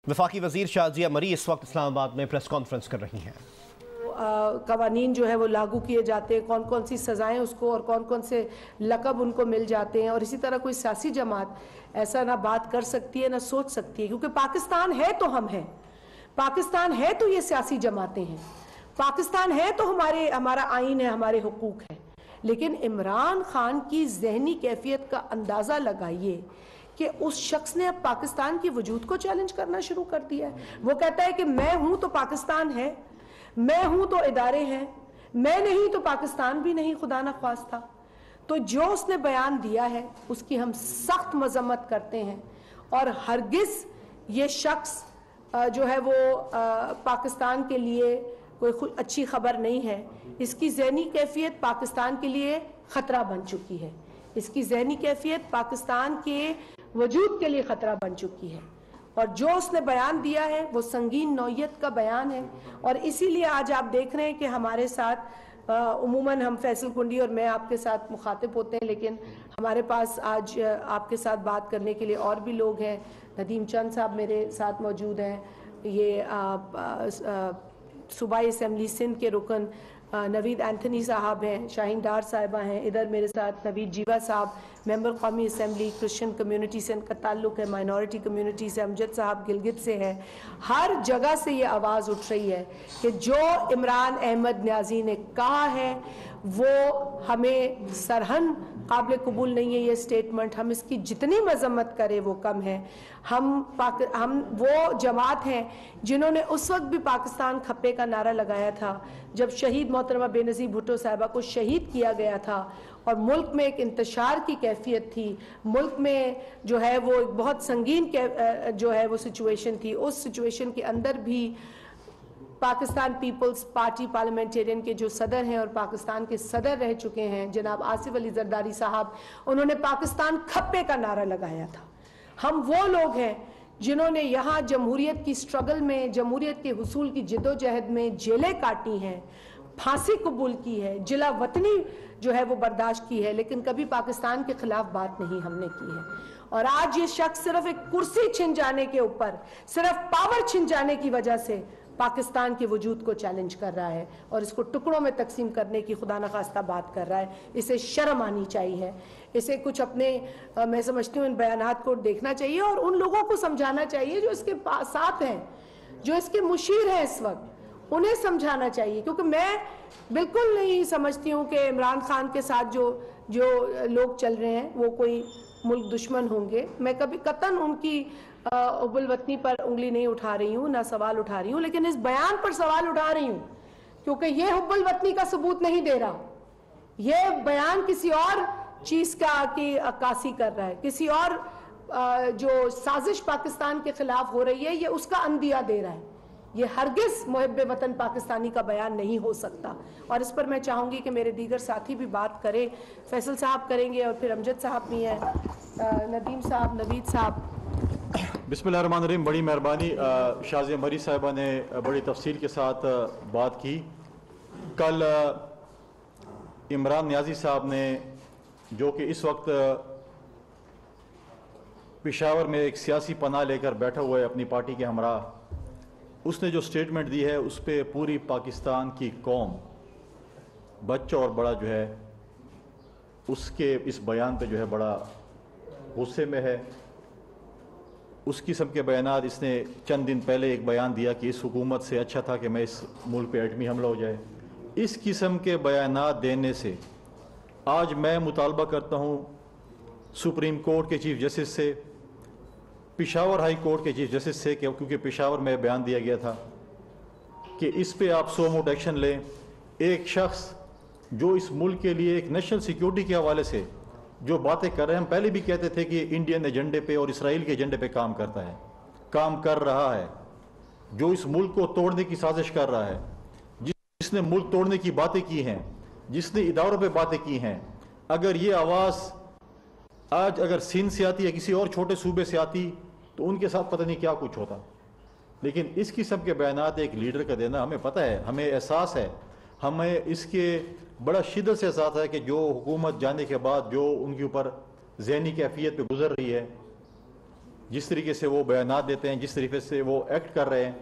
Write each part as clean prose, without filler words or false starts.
वफाकी वज़ीर शाज़िया मरी इस वक्त इस्लामाबाद में प्रेस कॉन्फ्रेंस कर रही हैं। कवानीन जो है वो लागू किए जाते हैं, कौन कौन सी सज़ाएं उसको और कौन कौन से लक़ब उनको मिल जाते हैं, और इसी तरह कोई सियासी जमात ऐसा ना बात कर सकती है ना सोच सकती है, क्योंकि पाकिस्तान है तो हम हैं, पाकिस्तान है तो ये सियासी जमातें हैं, पाकिस्तान है तो हमारा आइन है, हमारे हुकूक हैं। लेकिन इमरान खान की ज़हनी कैफियत का अंदाज़ा लगाइए कि उस शख्स ने अब पाकिस्तान की वजूद को चैलेंज करना शुरू कर दिया है। वो कहता है कि मैं हूं तो पाकिस्तान है, मैं हूं तो इदारे हैं, मैं नहीं तो पाकिस्तान भी नहीं, खुदा न ख्वास्ता। तो जो उसने बयान दिया है उसकी हम सख्त मजम्मत करते हैं, और हरगिज़ ये शख्स जो है वो पाकिस्तान के लिए कोई अच्छी खबर नहीं है। इसकी ज़हनी कैफियत पाकिस्तान के लिए ख़तरा बन चुकी है, इसकी ज़हनी कैफियत पाकिस्तान के वजूद के लिए ख़तरा बन चुकी है, और जो उसने बयान दिया है वो संगीन नौयत का बयान है। और इसीलिए आज आप देख रहे हैं कि हमारे साथ उमूमन हम फैसल कुंडी और मैं आपके साथ मुखातिब होते हैं, लेकिन हमारे पास आज आपके साथ बात करने के लिए और भी लोग हैं। नदीम चंद साहब मेरे साथ मौजूद हैं, ये सूबाई असम्बली सिंध के रुकन नवीद एंथनी साहब हैं, शाहीन डार साहिबा हैं, इधर मेरे साथ नवीद जीवा साहब मेंबर कौमी असम्बली क्रिश्चियन कम्युनिटी से इनका ताल्लुक़ है, माइनॉरिटी कम्युनिटी से अमजद साहब गिलगित से है। हर जगह से ये आवाज़ उठ रही है कि जो इमरान अहमद न्याजी ने कहा है वो हमें सरहन काबिल कबूल नहीं है ये स्टेटमेंट, हम इसकी जितनी मजम्मत करें वो कम है। हम वो जमात हैं जिन्होंने उस वक्त भी पाकिस्तान खप्पे का नारा लगाया था जब शहीद मोहतरमा बेनज़ीर भुट्टो साहिबा को शहीद किया गया था, और मुल्क में एक इंतशार की कैफियत थी, मुल्क में जो है वो एक बहुत संगीन जो है वो सिचुएशन थी। उस सिचुएशन के अंदर भी पाकिस्तान पीपल्स पार्टी पार्लियामेंटेरियन के जो सदर हैं और पाकिस्तान के सदर रह चुके हैं जनाब आसिफ अली जरदारी साहब, उन्होंने पाकिस्तान खप्पे का नारा लगाया था। हम वो लोग हैं जिन्होंने यहाँ जमहूरियत की स्ट्रगल में, जमहूरियत के हुसूल की जिद्दोजहद में जेलें काटी हैं, फांसी कबूल की है, जिला वतनी जो है वो बर्दाश्त की है, लेकिन कभी पाकिस्तान के खिलाफ बात नहीं हमने की है। और आज ये शख्स सिर्फ एक कुर्सी छिन जाने के ऊपर, सिर्फ पावर छिन जाने की वजह से पाकिस्तान के वजूद को चैलेंज कर रहा है और इसको टुकड़ों में तकसीम करने की खुदा न खास्ता बात कर रहा है। इसे शर्म आनी चाहिए, इसे कुछ अपने मैं समझती हूँ इन बयानात को देखना चाहिए और उन लोगों को समझाना चाहिए जो इसके साथ हैं, जो इसके मुशीर हैं इस वक्त, उन्हें समझाना चाहिए। क्योंकि मैं बिल्कुल नहीं समझती हूँ कि इमरान खान के साथ जो लोग चल रहे हैं वो कोई मुल्क दुश्मन होंगे। मैं कभी कतन उनकी हुब्बुल वतनी पर उंगली नहीं उठा रही हूँ, ना सवाल उठा रही हूँ, लेकिन इस बयान पर सवाल उठा रही हूँ क्योंकि ये हुब्बुल वतनी का सबूत नहीं दे रहा। ये बयान किसी और चीज़ की अक्कासी कर रहा है, किसी और जो साजिश पाकिस्तान के खिलाफ हो रही है ये उसका अंदिया दे रहा है। ये हरगिज़ मुहिब्बे वतन पाकिस्तानी का बयान नहीं हो सकता। और इस पर मैं चाहूँगी कि मेरे दीगर साथी भी बात करें, फैसल साहब करेंगे और फिर अमजद साहब भी हैं, नदीम साहब, नवीद साहब। बिस्मिल्लाहिर्रहमानिर्रहीम। बड़ी मेहरबानी। शाज़िया मरी साहिबा ने बड़ी तफसील के साथ बात की। कल इमरान न्याजी साहब ने जो कि इस वक्त पेशावर में एक सियासी पनाह लेकर बैठा हुआ है अपनी पार्टी के हमरा, उसने जो स्टेटमेंट दी है उस पर पूरी पाकिस्तान की कौम, बच्चा और बड़ा जो है उसके इस बयान पे जो है बड़ा गुस्से में है। उस किस्म के बयानात इसने चंद दिन पहले एक बयान दिया कि इस हुकूमत से अच्छा था कि मैं इस मुल्क पे एटमी हमला हो जाए। इस किस्म के बयानात देने से आज मैं मुतालबा करता हूँ सुप्रीम कोर्ट के चीफ जस्टिस से, पेशावर हाई कोर्ट के चीफ जस्टिस से, क्योंकि पेशावर में बयान दिया गया था कि इस पे आप सो मोट एक्शन लें। एक शख्स जो इस मुल्क के लिए एक नेशनल सिक्योरिटी के हवाले से जो बातें कर रहे हैं, हम पहले भी कहते थे कि इंडियन एजेंडे पे और इसराइल के एजेंडे पे काम करता है, काम कर रहा है, जो इस मुल्क को तोड़ने की साजिश कर रहा है, जिसने मुल्क तोड़ने की बातें की हैं, जिसने इदारों पे बातें की हैं, अगर ये आवाज़ आज अगर सिंध से आती या किसी और छोटे सूबे से आती तो उनके साथ पता नहीं क्या कुछ होता। लेकिन इस किस्म के बयानात एक लीडर का देना, हमें पता है, हमें एहसास है, हमें इसके बड़ा शिद्दत से एहसास है कि जो हुकूमत जाने के बाद जो उनके ऊपर ज़हनी कैफियत पे गुजर रही है, जिस तरीके से वो बयानात देते हैं, जिस तरीके से वो एक्ट कर रहे हैं,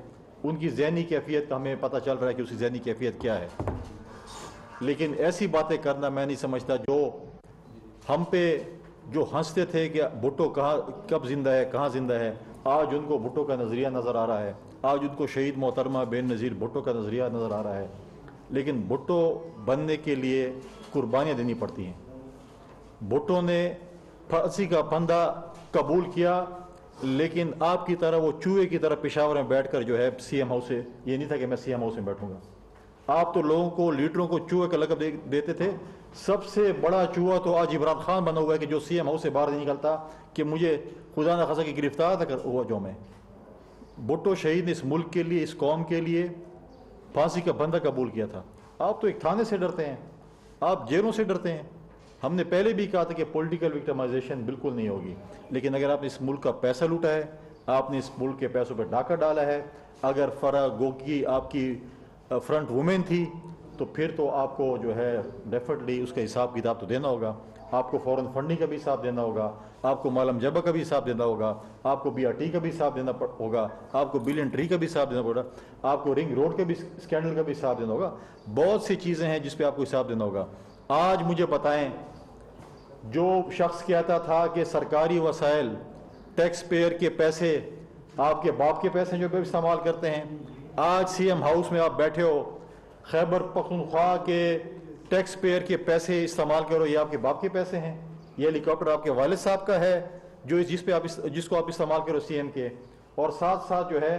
उनकी ज़हनी कैफियत का हमें पता चल रहा है कि उसकी ज़हनी कैफियत क्या है। लेकिन ऐसी बातें करना मैं नहीं समझता जो हम पे जो हंसते थे कि भुट्टो कहाँ कब ज़िंदा है, कहाँ ज़िंदा है, आज उनको भुट्टो का नज़रिया नज़र आ रहा है, आज उनको शहीद मोहतरमा बेनज़ीर भुट्टो का नज़रिया नज़र आ रहा है। लेकिन भुट्टो बनने के लिए कुर्बानियाँ देनी पड़ती हैं। भुट्टो ने फांसी का फंदा कबूल किया, लेकिन आपकी तरह वो चूहे की तरह पेशावर में बैठकर जो है सीएम हाउस से, ये नहीं था कि मैं सीएम हाउस में बैठूंगा। आप तो लोगों को, लीडरों को चूहे का लक़ब देते थे। सबसे बड़ा चूहा तो आज इमरान खान बना हुआ है कि जो सीएम हाउस से बाहर नहीं निकलता कि मुझे खुदा न खासा की गिरफ्तार तक हुआ जो मैं। भुट्टो शहीद ने इस मुल्क के लिए, इस कौम के लिए फांसी का बंदा कबूल किया था। आप तो एक थाने से डरते हैं, आप जेलों से डरते हैं। हमने पहले भी कहा था कि पॉलिटिकल विक्टिमाइजेशन बिल्कुल नहीं होगी, लेकिन अगर आपने इस मुल्क का पैसा लूटा है, आपने इस मुल्क के पैसों पर डाका डाला है, अगर फरा गोगी आपकी फ्रंट वुमेन थी, तो फिर तो आपको जो है डेफिनेटली उसका हिसाब किताब तो देना होगा। आपको फॉरेन फंडिंग का भी हिसाब देना होगा, आपको मालम जबा का भी हिसाब देना होगा, आपको BRT का भी हिसाब देना होगा, आपको बिलियन ट्री का भी हिसाब देना होगा, आपको रिंग रोड के भी स्कैंडल का भी हिसाब देना होगा। बहुत सी चीज़ें हैं जिस पे आपको हिसाब देना होगा। आज मुझे बताएं, जो शख्स कहता था कि सरकारी वसाइल, टैक्स पेयर के पैसे आपके बाप के पैसे जो भी इस्तेमाल करते हैं, आज सीएम हाउस में आप बैठे हो, खैबर पख्तूनख्वा के टैक्स पेयर के पैसे इस्तेमाल करो, ये आपके बाप के पैसे हैं। ये हेलीकॉप्टर आपके वालिद साहब का है जो जिसको आप इस्तेमाल करो सीएम के। और साथ साथ जो है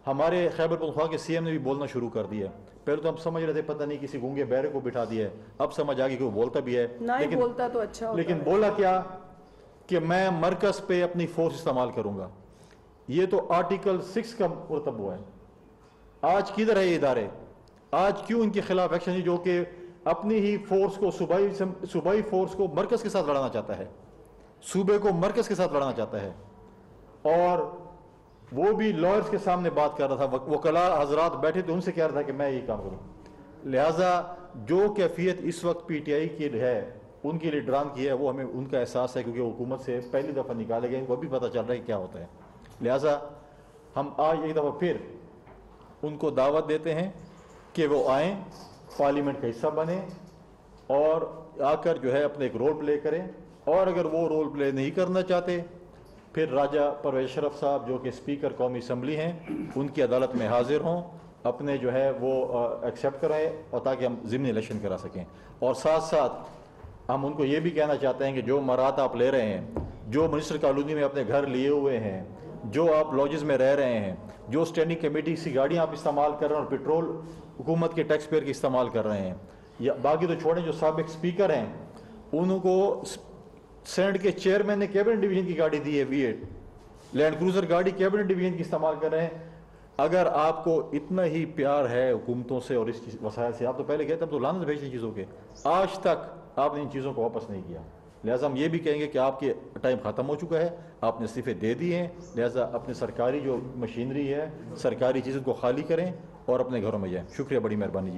हमारे खैबर पख्तूनख्वा के सीएम ने भी बोलना शुरू कर दिया। पहले तो हम समझ रहे थे पता नहीं किसी गूंगे बहरे को बिठा दिया है, अब समझ आ गई कि वो बोलता भी है, लेकिन बोलता तो अच्छा होता लेकिन है। बोला क्या कि मैं मरकज पे अपनी फोर्स इस्तेमाल करूंगा। ये तो आर्टिकल 6 का मुरतब हुआ है। आज किधर है ये इदारे? आज क्यों इनके खिलाफ एक्शन जो कि अपनी ही फोर्स को, सूबाई फोर्स को मरकज के साथ लड़ाना चाहता है, सूबे को मरकज के साथ लड़ाना चाहता है, और वो भी लॉयर्स के सामने बात कर रहा था, वकला हजरात बैठे थे, उनसे कह रहा था कि मैं यही काम करूं। लिहाजा जो कैफियत इस वक्त PTI की है, उनकी लीडरान की है, वो हमें उनका एहसास है क्योंकि हुकूमत से पहली दफ़ा निकाले गए, वो भी पता चल रहा है क्या होता है। लिहाजा हम आज एक दफ़ा फिर उनको दावत देते हैं कि वो आएँ, पार्लियामेंट का हिस्सा बने और आकर जो है अपने एक रोल प्ले करें। और अगर वो रोल प्ले नहीं करना चाहते, फिर राजा परवेज अशरफ साहब जो कि स्पीकर कौमी असम्बली हैं, उनकी अदालत में हाजिर हों, अपने जो है वो एक्सेप्ट कराएं, और ताकि हम ज़िमनी इलेक्शन करा सकें। और साथ साथ हम उनको ये भी कहना चाहते हैं कि जो मराहत आप ले रहे हैं, जो मिनिस्टर कॉलोनी में अपने घर लिए हुए हैं, जो आप लॉजेस में रह रहे हैं, जो स्टैंडिंग कमेटी की गाड़ियाँ आप इस्तेमाल कर रहे हैं और पेट्रोल हुकूमत के टैक्स पेयर की इस्तेमाल कर रहे हैं, या बाकी तो छोड़ें, जो साबिक स्पीकर हैं उनको सेनेट के चेयरमैन ने कैबिनेट डिवीजन की गाड़ी दी है, V8 लैंड क्रूजर गाड़ी कैबिनेट डिवीजन की इस्तेमाल कर रहे हैं। अगर आपको इतना ही प्यार है हुकूमतों से और इस वसाइल से, आप तो पहले कहते हम तो लानत भेजते चीज़ों के, आज तक आपने इन चीज़ों को वापस नहीं किया। लिहाजा हम ये भी कहेंगे कि आपके टाइम ख़त्म हो चुका है, आपने इस्तीफे दे दिए हैं। लिहाजा अपनी सरकारी जो मशीनरी है, सरकारी चीज़ों को खाली करें और अपने घरों में जाएँ। शुक्रिया, बड़ी मेहरबानी जी।